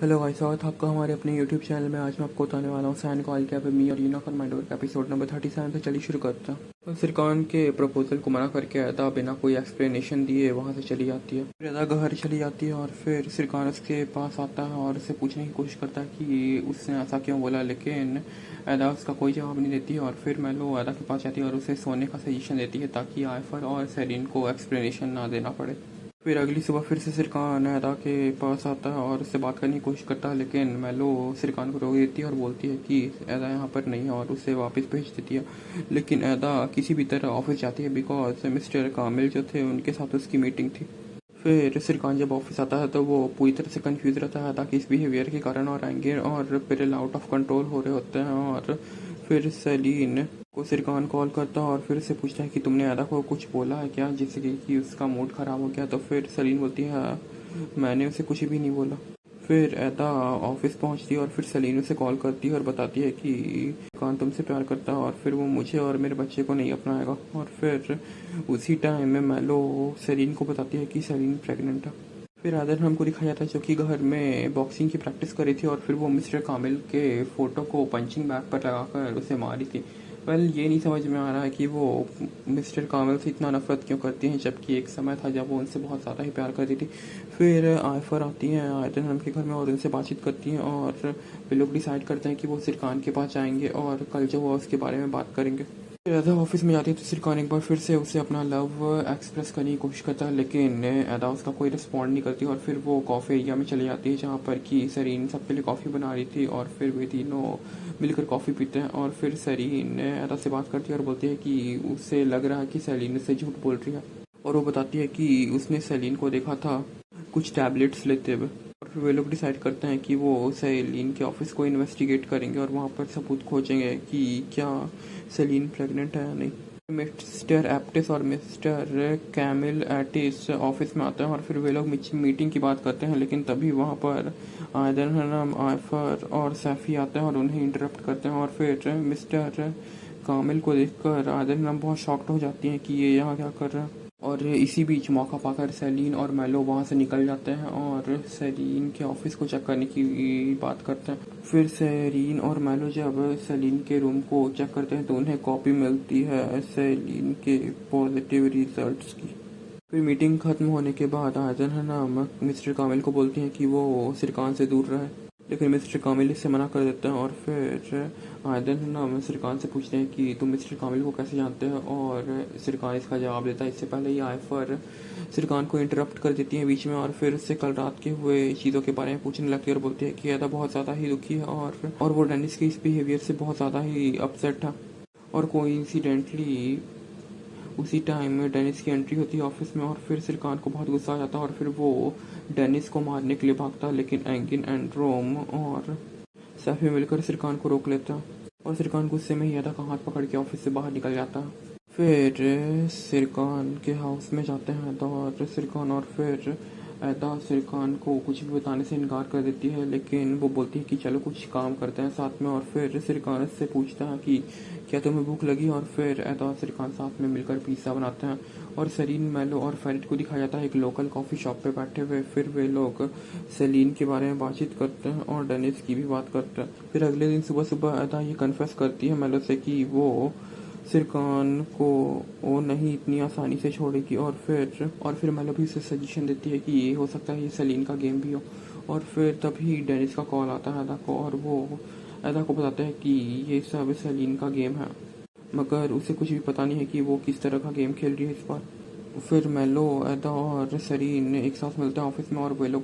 Hello guys, स्वागत है आपका हमारे अपने यूट्यूब चैनल में। आज मैं आपको बताने वाला हूँ सैन कॉल के मी और रीना फरमाइडोर का एपिसोड नंबर 37 से। चलिए शुरू करते हैं। तो सिरकान के प्रपोजल को मना करके अदा बिना कोई एक्सप्लेनेशन दिए वहाँ से चली जाती है। फिर अदा घर चली जाती है और फिर सिरकान उसके पास आता है और उससे पूछने की कोशिश करता है कि उसने ऐसा क्यों बोला, लेकिन अदा उसका कोई जवाब नहीं देती है। और फिर मैलो अदा के पास जाती है और उसे सोने का सजेशन देती है ताकि आयफर और सेरीन को एक्सप्लेनेशन ना देना पड़े। फिर अगली सुबह फिर से सिरकान अदा के पास आता है और उससे बात करने की कोशिश करता है, लेकिन मैलो सिरकान को रोक देती है और बोलती है कि अदा यहाँ पर नहीं है और उसे वापस भेज देती है। लेकिन अदा किसी भी तरह ऑफिस जाती है बिकॉज मिस्टर कामिल जो थे उनके साथ उसकी मीटिंग थी। फिर सिरकान जब ऑफिस आता है तो वो पूरी तरह से कंफ्यूज रहता है अदा के इस बिहेवियर के कारण, और एंगर और पिरल आउट ऑफ कंट्रोल हो रहे होते हैं। और फिर सलीन को सिरकान कॉल करता है और फिर से पूछता है कि तुमने अदा को कुछ बोला है क्या, जिससे कि उसका मूड ख़राब हो गया। तो फिर सलीन बोलती है मैंने उसे कुछ भी नहीं बोला। फिर अदा ऑफिस पहुंचती है और फिर सलीन उसे कॉल करती है और बताती है कि सिरकान तुमसे प्यार करता है और फिर वो मुझे और मेरे बच्चे को नहीं अपनाएगा। और फिर उसी टाइम में मैलो सलीन को बताती है कि सलीन प्रेग्नेंट है। फिर आदर हमको दिखाया जाता है जो कि घर में बॉक्सिंग की प्रैक्टिस करी थी और फिर वो मिस्टर कामिल के फ़ोटो को पंचिंग बैग पर लगाकर उसे मारी थी। वेल ये नहीं समझ में आ रहा है कि वो मिस्टर कामिल से इतना नफरत क्यों करती हैं, जबकि एक समय था जब वो उनसे बहुत ज़्यादा ही प्यार करती थी। फिर आयफर आती हैं आयतन हम के घर में और उनसे बातचीत करती हैं और वे लोग डिसाइड करते हैं कि वो सिरकान के पास जाएंगे और कल जो हुआ उसके बारे में बात करेंगे। फिर अदा ऑफिस में जाती है तो सिरकान एक बार फिर से उसे अपना लव एक्सप्रेस करने की कोशिश करता है, लेकिन अदा उसका कोई रिस्पॉन्ड नहीं करती। और फिर वो कॉफ़ी एरिया में चली जाती है जहाँ पर कि सरीन सबके लिए कॉफ़ी बना रही थी और फिर वे तीनों मिलकर कॉफ़ी पीते हैं। और फिर सरीन अदा से बात करती है और बोलती है कि उसे लग रहा है कि सलीन उससे झूठ बोल रही है, और वो बताती है कि उसने सलीन को देखा था कुछ टैबलेट्स लेते हुए। और फिर वे लोग डिसाइड करते हैं कि वो सलीन के ऑफिस को इन्वेस्टिगेट करेंगे और वहाँ पर सबूत खोजेंगे कि क्या सलीन प्रेग्नेंट है या नहीं। मिस्टर एप्टिस और मिस्टर कैमिल एटिस ऑफिस में आते हैं और फिर वे लोग मीटिंग की बात करते हैं, लेकिन तभी वहाँ पर आयदन आयफर और सैफी आते हैं और उन्हें इंटरप्ट करते हैं। और फिर मिस्टर कामिल को देखकर आयदन बहुत शॉक्ड हो जाती हैं कि ये यहाँ क्या कर रहा है। और इसी बीच मौका पाकर सलीन और मैलो वहाँ से निकल जाते हैं और सलीन के ऑफिस को चेक करने की बात करते हैं। फिर सलीन और मैलो जब सलीन के रूम को चेक करते हैं तो उन्हें कॉपी मिलती है सलीन के पॉजिटिव रिजल्ट्स की। फिर मीटिंग खत्म होने के बाद आयदन है ना मिस्टर कामिल को बोलती हैं कि वो सिरकान से दूर रहे, लेकिन मिस्टर कामिल इससे मना कर देते हैं। और फिर आयदन है ना सिरकान से पूछते हैं कि तुम मिस्टर कामिल को कैसे जानते हो, और सिरकान इसका जवाब देता है। इससे पहले ही आयफर सिरकान को इंटरप्ट कर देती है बीच में और फिर उससे कल रात के हुए चीज़ों के बारे में पूछने लगती है और बोलती है कि अदा बहुत ज़्यादा ही दुखी है और वो डेनिस के इस बिहेवियर से बहुत ज़्यादा ही अपसेट है। और कोइंसिडेंटली उसी टाइम में डेनिस की एंट्री होती है ऑफिस में और फिर सिरकान को बहुत गुस्सा आ जाता है और फिर वो डेनिस को मारने के लिए भागता है, लेकिन एंगिन एंड्रोम और सैफी मिलकर सिरकान को रोक लेता है और सिरकान गुस्से में ही अदा का हाथ पकड़ के ऑफिस से बाहर निकल जाता है। फिर सिरकान के हाउस में जाते हैं अदा और सिरकान, और फिर अदा सिरकान को कुछ भी बताने से इनकार कर देती है, लेकिन वो बोलती है कि चलो कुछ काम करते हैं साथ में। और फिर सिरकान से पूछता है कि क्या तुम्हें भूख लगी, और फिर अदा और सिरकान साथ में मिलकर पिज़्ज़ा बनाते हैं। और सलीन मैलो और फेरिड को दिखाया जाता है एक लोकल कॉफ़ी शॉप पे बैठे हुए। फिर वे लोग सलीन के बारे में बातचीत करते हैं और डेनिस की भी बात करते हैं। फिर अगले दिन सुबह सुबह अदा ये कन्फेस करती है मैलो से कि वो सिरकान को वो नहीं इतनी आसानी से छोड़ेगी। और फिर मैलो भी उसे सजेशन देती है कि ये हो सकता है ये सलीन का गेम भी हो। और फिर तभी डेनिस का कॉल आता है अदा को और वो अदा को बताता है कि ये सब सलीन का गेम है, मगर उसे कुछ भी पता नहीं है कि वो किस तरह का गेम खेल रही है इस बार। फिर मैलो अदा और सरीन एक साथ मिलते हैं ऑफिस में और वे लोग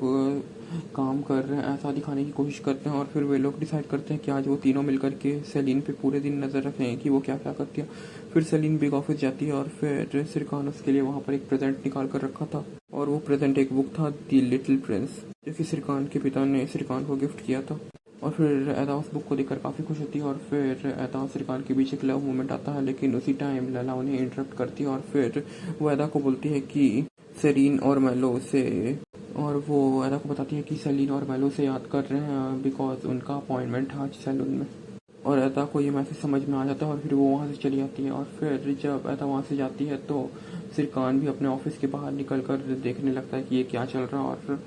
काम कर रहे हैं ऐसा दिखाने की कोशिश करते हैं। और फिर वे लोग डिसाइड करते हैं कि आज वो तीनों मिलकर के सलीन पे पूरे दिन नज़र रखें कि वो क्या क्या करती है। फिर सलीन बिग ऑफिस जाती है और फिर सिरकान उसके लिए वहाँ पर एक प्रेजेंट निकाल कर रखा था, और वो प्रेजेंट एक बुक था दी लिटिल प्रिंस, जो कि सिरकान के पिता ने सिरकान को गिफ्ट किया था। और फिर अदा उस बुक को देखकर काफ़ी खुश होती है और फिर अदा और सिरकान के बीच एक लव मोमेंट आता है, लेकिन उसी टाइम लैला उन्हें इंटरप्ट करती है और फिर वो अदा को बोलती है कि सरीन और मैलो से, और वो अदा को बताती है कि सलीन और मैलो से याद कर रहे हैं बिकॉज उनका अपॉइंटमेंट था आज सैलून में। और अदा को ये मैसेज समझ में आ जाता है और फिर वो वहाँ से चली जाती है। और फिर जब अदा वहाँ से जाती है तो सिरकान भी अपने ऑफिस के बाहर निकल कर देखने लगता है कि ये क्या चल रहा है। और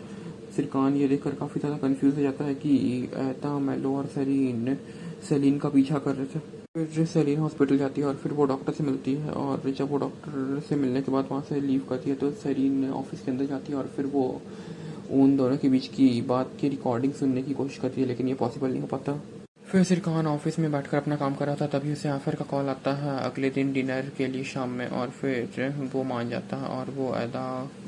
सिरकान ये देखकर काफ़ी ज़्यादा कंफ्यूज हो जाता है कि ऐता, मेलो और सेलिन का पीछा कर रहे थे। फिर सेलिन हॉस्पिटल जाती है और फिर वो डॉक्टर से मिलती है, और जब वो डॉक्टर से मिलने के बाद वहाँ से लीव करती है तो सेलिन ऑफिस के अंदर जाती है और फिर वो उन दोनों के बीच की बात की रिकॉर्डिंग सुनने की कोशिश करती है, लेकिन ये पॉसिबल नहीं हो पाता। फिर सिरकान ऑफिस में बैठकर अपना काम कर रहा था, तभी उसे आफर का कॉल आता है अगले दिन डिनर के लिए शाम में, और फिर वो मान जाता है और वो अदा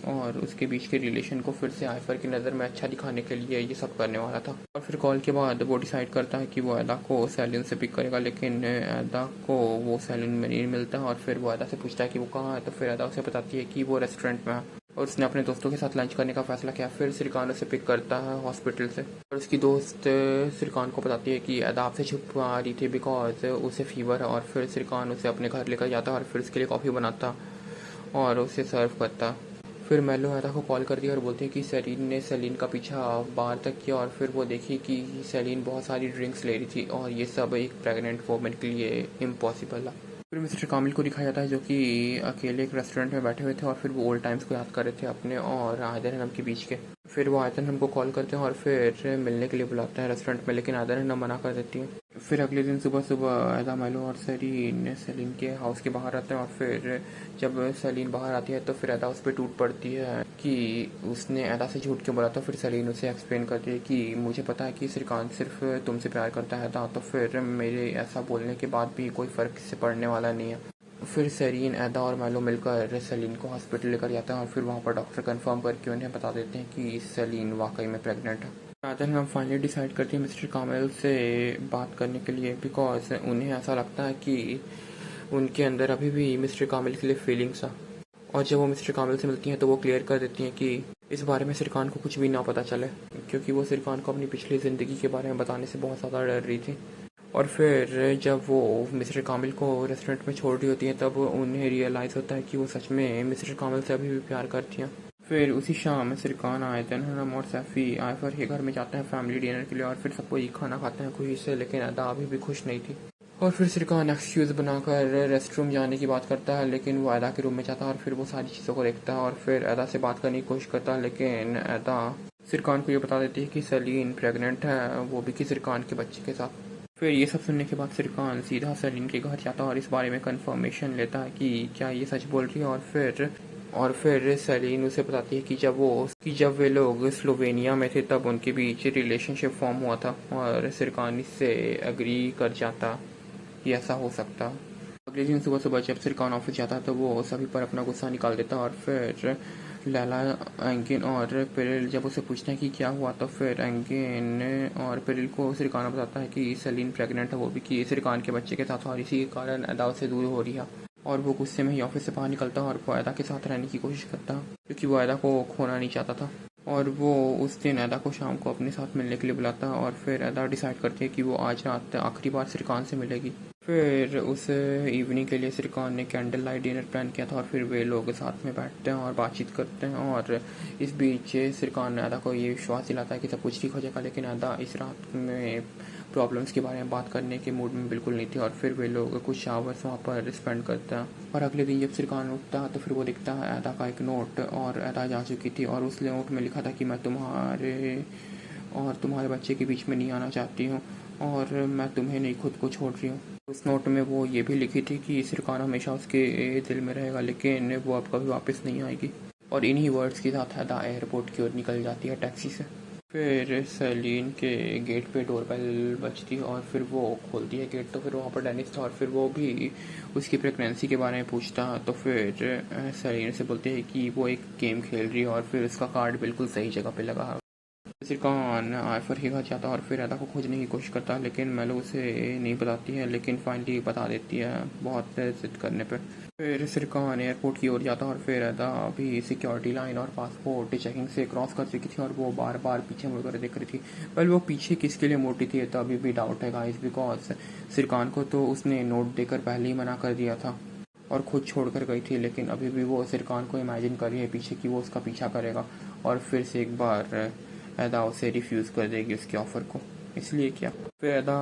और उसके बीच के रिलेशन को फिर से आफर की नज़र में अच्छा दिखाने के लिए ये सब करने वाला था। और फिर कॉल के बाद वो डिसाइड करता है कि वो अदा को सैलिन से पिक करेगा, लेकिन अदा को वो सैलिन में नहीं मिलता है। और फिर वो अदा से पूछता है कि वो कहाँ है, तो फिर अदा उसे बताती है कि वो रेस्टोरेंट में है और उसने अपने दोस्तों के साथ लंच करने का फैसला किया। फिर सिरकान उसे पिक करता है हॉस्पिटल से, और उसकी दोस्त सिरकान को बताती है कि अदा आपसे छुपा रही थी बिकॉज उसे फीवर है। और फिर सिरकान उसे अपने घर लेकर जाता है और फिर उसके लिए कॉफ़ी बनाता और उसे सर्व करता। फिर मेलो अदा को कॉल कर दिया और बोलते हैं कि सेलिन ने सेलिन का पीछा बाहर तक किया, और फिर वो देखी कि सेलिन बहुत सारी ड्रिंक्स ले रही थी और ये सब एक प्रेग्नेंट वोमेन के लिए इम्पॉसिबल है। फिर मिस्टर कामिल को दिखाया जाता है जो कि अकेले एक रेस्टोरेंट में बैठे हुए थे और फिर वो ओल्ड टाइम्स को याद कर रहे थे अपने और आयदर हनम के बीच के। फिर वो आयदर हनम को कॉल करते हैं और फिर मिलने के लिए बुलाते हैं रेस्टोरेंट में, लेकिन आयदर हनम मना कर देती है। फिर अगले दिन सुबह सुबह अदा, मेलो और सेलिन के हाउस के बाहर आते हैं, और फिर जब सेलिन बाहर आती है तो फिर अदा उस पर टूट पड़ती है कि उसने अदा से झूठ क्यों बोला। तो फिर सेलिन उसे एक्सप्लेन करती है कि मुझे पता है कि सिरकान सिर्फ तुमसे प्यार करता है था, तो फिर मेरे ऐसा बोलने के बाद भी कोई फ़र्क इससे पड़ने वाला नहीं है। फिर सेरीन, अदा और मेलो मिलकर सेलिन को हॉस्पिटल लेकर जाते हैं और फिर वहाँ पर डॉक्टर कंफर्म करके उन्हें बता देते हैं कि सेलिन वाकई में प्रेग्नेंट है। रादर हम फाइनली डिसाइड करते हैं मिस्टर कामिल से बात करने के लिए, बिकॉज उन्हें ऐसा लगता है कि उनके अंदर अभी भी मिस्टर कामिल के लिए फीलिंग्स है। और जब वो मिस्टर कामिल से मिलती हैं तो वो क्लियर कर देती हैं कि इस बारे में सिरकान को कुछ भी ना पता चले, क्योंकि वो सिरकान को अपनी पिछली ज़िंदगी के बारे में बताने से बहुत ज़्यादा डर रही थी। और फिर जब वो मिस्टर कामिल को रेस्टोरेंट में छोड़ रही होती हैं तब उन्हें रियलाइज़ होता है कि वो सच में मिस्टर कामिल से अभी भी प्यार करती हैं। फिर उसी शाम सिरकान, आयतन, हनम और सैफ़ी आयफर के घर में जाते हैं फैमिली डिनर के लिए, और फिर सबको ये खाना खाते हैं खुशी से, लेकिन अदा अभी भी खुश नहीं थी। और फिर सिरकान एक्सक्यूज़ बनाकर रेस्ट रूम जाने की बात करता है, लेकिन वो अदा के रूम में जाता है और फिर वो सारी चीज़ों को देखता है और फिर अदा से बात करने की कोशिश करता है, लेकिन अदा सिरकान को ये बता देती है कि सेलिन प्रेग्नेंट है, वो भी कि सिरकान के बच्चे के साथ। फिर ये सब सुनने के बाद सिरकान सीधा सेलिन के घर जाता है और इस बारे में कंफर्मेशन लेता है कि क्या ये सच बोल रही है। और फिर सेलिन उसे बताती है कि जब वे लोग स्लोवेनिया में थे तब उनके बीच रिलेशनशिप फॉर्म हुआ था, और सिरकान इससे एग्री कर जाता कि ऐसा हो सकता। अगले दिन सुबह सुबह जब सिरकान ऑफिस जाता है तो वो सभी पर अपना गुस्सा निकाल देता है, और फिर लैला, एंगिन और पेरिल जब उसे पूछते हैं कि क्या हुआ, तो फिर एंगिन और पेरिल को सिरकान बताता है कि सेलिन प्रेग्नेंट है, वो भी कि सिरकान के बच्चे के साथ, और इसी के कारण अदा से दूर हो रही है। और वो गुस्से में ही ऑफिस से बाहर निकलता है और वो अदा के साथ रहने की कोशिश करता है, क्योंकि वो अदा को खोना नहीं चाहता था। और वो उस दिन अदा को शाम को अपने साथ मिलने के लिए बुलाता है, और फिर अदा डिसाइड करती है कि वो आज रात आखिरी बार सिरकान से मिलेगी। फिर उस इवनिंग के लिए सिरकान ने कैंडल लाइट डिनर प्लान किया था, और फिर वे लोग साथ में बैठते हैं और बातचीत करते हैं। और इस बीच सिरकान ने अदा को ये विश्वास दिलाता है कि सब कुछ ठीक हो जाएगा, लेकिन अदा इस रात में प्रॉब्लम्स के बारे में बात करने के मूड में बिल्कुल नहीं थी। और फिर वे लोग कुछ आवर्स वहाँ पर स्पेंड करते हैं, और अगले दिन जब सिरकान उठता है तो फिर वो दिखता है अदा का एक नोट, और अदा जा चुकी थी और उस नोट में लिखा था कि मैं तुम्हारे बच्चे के बीच में नहीं आना चाहती हूँ, और मैं तुम्हें नहीं खुद को छोड़ रही हूँ। उस नोट में वो ये भी लिखी थी कि सिरकान हमेशा उसके दिल में रहेगा, लेकिन वो अब कभी वापस नहीं आएगी। और इन्हीं वर्ड्स के साथ अदा एयरपोर्ट की ओर निकल जाती है टैक्सी से। फिर सेलिन के गेट पे डोरबेल बजती है और फिर वो खोलती है गेट, तो फिर वहाँ पर डेनिस था और फिर वो भी उसकी प्रेगनेंसी के बारे में पूछता है। तो फिर सेलिन से बोलते हैं कि वो एक गेम खेल रही है और फिर उसका कार्ड बिल्कुल सही जगह पे लगा है। सिरकान आयफर के घर जाता है और फिर अदा को खोजने की कोशिश करता है, लेकिन मेलो उसे नहीं बताती है, लेकिन फाइनली बता देती है बहुत जिद करने पे। फिर सिरकान एयरपोर्ट की ओर जाता है और फिर अदा भी सिक्योरिटी लाइन और पासपोर्ट चेकिंग से क्रॉस कर चुकी थी और वो बार बार पीछे मुड़कर देख रही थी। वेल, वो पीछे किसके लिए मुड़ती थी तो अभी भी डाउट है गाइस, बिकॉज सिरकान को तो उसने नोट देकर पहले ही मना कर दिया था और खुद छोड़कर गई थी, लेकिन अभी भी वो सिरकान को इमेजिन कर रही है पीछे कि वो उसका पीछा करेगा और फिर से एक बार अदा उसे रिफ्यूज़ कर देगी उसके ऑफ़र को। इसलिए क्या। फिर अदा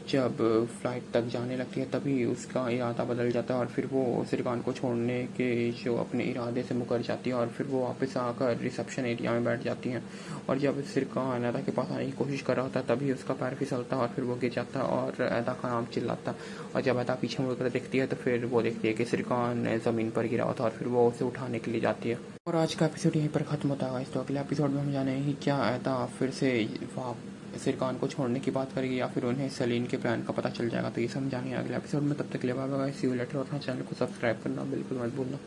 जब फ्लाइट तक जाने लगती है तभी उसका इरादा बदल जाता है और फिर वो सिरकान को छोड़ने के जो अपने इरादे से मुकर जाती है और फिर वो वापस आकर रिसेप्शन एरिया में बैठ जाती हैं। और जब सिरकान अदा के पास आने की कोशिश कर रहा होता है तभी उसका पैर फिसलता है और फिर वो गिर जाता है और अदा का नाम चिल्लाता है। और जब अदा पीछे मुड़कर देखती है तो फिर वो देखती है कि सिरकान ज़मीन पर गिरा होता है और फिर वो उसे उठाने के लिए जाती है। और आज का एपिसोड यहीं पर ख़त्म होता है। तो अगले एपिसोड में हम जानेंगे क्या अदा फिर से सिरकान को छोड़ने की बात करेगी या फिर उन्हें सलीन के प्लान का पता चल जाएगा। तो ये समझाने अगले एपिसोड में। तब तक के लिए bye bye, see you later. और हाँ, चैनल को सब्सक्राइब करना बिल्कुल मत भूलना।